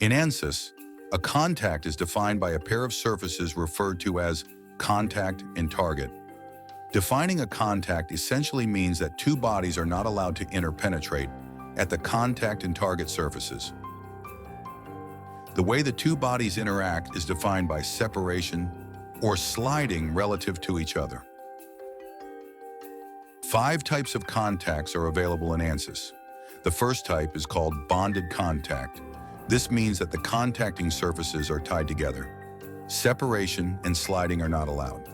In Ansys, a contact is defined by a pair of surfaces referred to as contact and target. Defining a contact essentially means that two bodies are not allowed to interpenetrate at the contact and target surfaces. The way the two bodies interact is defined by separation or sliding relative to each other. 5 types of contacts are available in Ansys. The first type is called bonded contact. This means that the contacting surfaces are tied together. Separation and sliding are not allowed.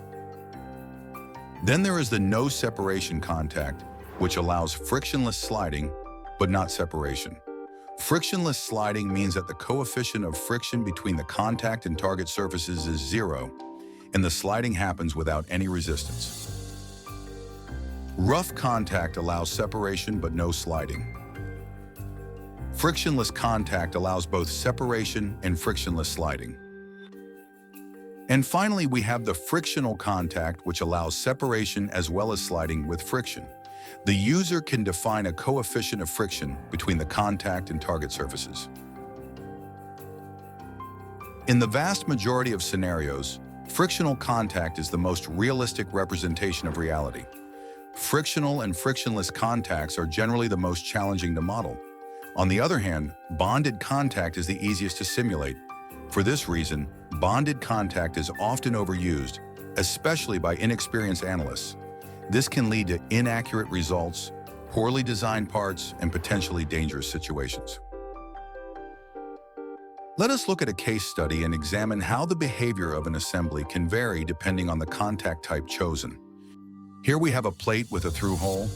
Then there is the no separation contact, which allows frictionless sliding, but not separation. Frictionless sliding means that the coefficient of friction between the contact and target surfaces is 0, and the sliding happens without any resistance. Rough contact allows separation but no sliding. Frictionless contact allows both separation and frictionless sliding. And finally, we have the frictional contact, which allows separation as well as sliding with friction. The user can define a coefficient of friction between the contact and target surfaces. In the vast majority of scenarios, frictional contact is the most realistic representation of reality. Frictional and frictionless contacts are generally the most challenging to model. On the other hand, bonded contact is the easiest to simulate. For this reason, bonded contact is often overused, especially by inexperienced analysts. This can lead to inaccurate results, poorly designed parts, and potentially dangerous situations. Let us look at a case study and examine how the behavior of an assembly can vary depending on the contact type chosen. Here we have a plate with a through hole.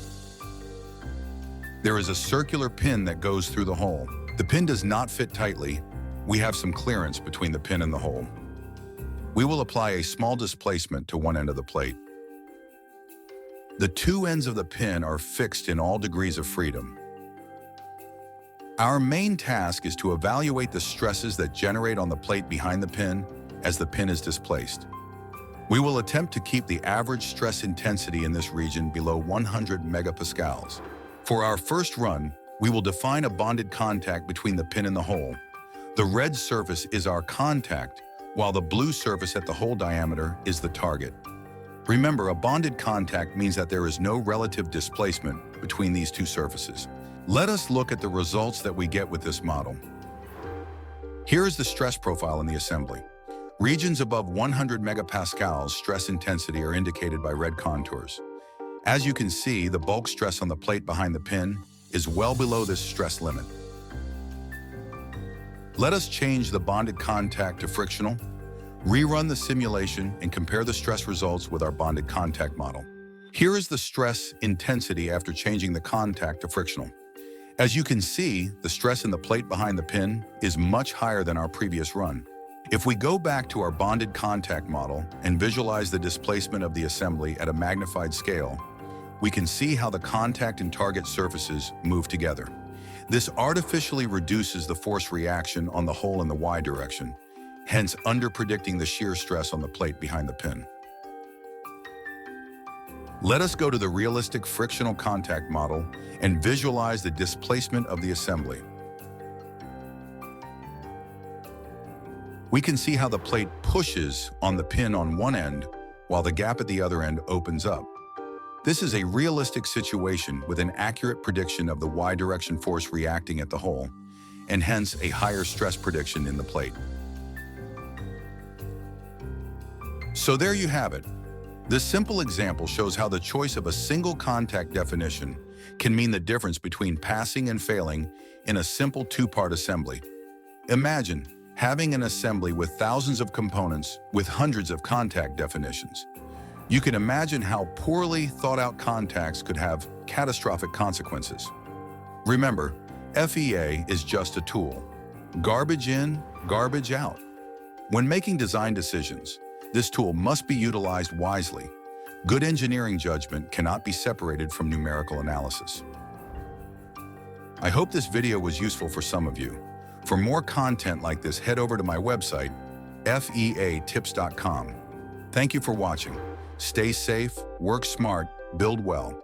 There is a circular pin that goes through the hole. The pin does not fit tightly. We have some clearance between the pin and the hole. We will apply a small displacement to one end of the plate. The two ends of the pin are fixed in all degrees of freedom. Our main task is to evaluate the stresses that generate on the plate behind the pin as the pin is displaced. We will attempt to keep the average stress intensity in this region below 100 megapascals. For our first run, we will define a bonded contact between the pin and the hole. The red surface is our contact, while the blue surface at the hole diameter is the target. Remember, a bonded contact means that there is no relative displacement between these two surfaces. Let us look at the results that we get with this model. Here is the stress profile in the assembly. Regions above 100 megapascals stress intensity are indicated by red contours. As you can see, the bulk stress on the plate behind the pin is well below this stress limit. Let us change the bonded contact to frictional, rerun the simulation, and compare the stress results with our bonded contact model. Here is the stress intensity after changing the contact to frictional. As you can see, the stress in the plate behind the pin is much higher than our previous run. If we go back to our bonded contact model and visualize the displacement of the assembly at a magnified scale, we can see how the contact and target surfaces move together. This artificially reduces the force reaction on the hole in the Y direction, hence underpredicting the shear stress on the plate behind the pin. Let us go to the realistic frictional contact model and visualize the displacement of the assembly. We can see how the plate pushes on the pin on one end, while the gap at the other end opens up. This is a realistic situation with an accurate prediction of the Y direction force reacting at the hole, and hence a higher stress prediction in the plate. So there you have it. This simple example shows how the choice of a single contact definition can mean the difference between passing and failing in a simple two-part assembly. Imagine having an assembly with thousands of components with hundreds of contact definitions. You can imagine how poorly thought-out contacts could have catastrophic consequences. Remember, FEA is just a tool. Garbage in, garbage out. When making design decisions, this tool must be utilized wisely. Good engineering judgment cannot be separated from numerical analysis. I hope this video was useful for some of you. For more content like this, head over to my website, featips.com. Thank you for watching. Stay safe, work smart, build well.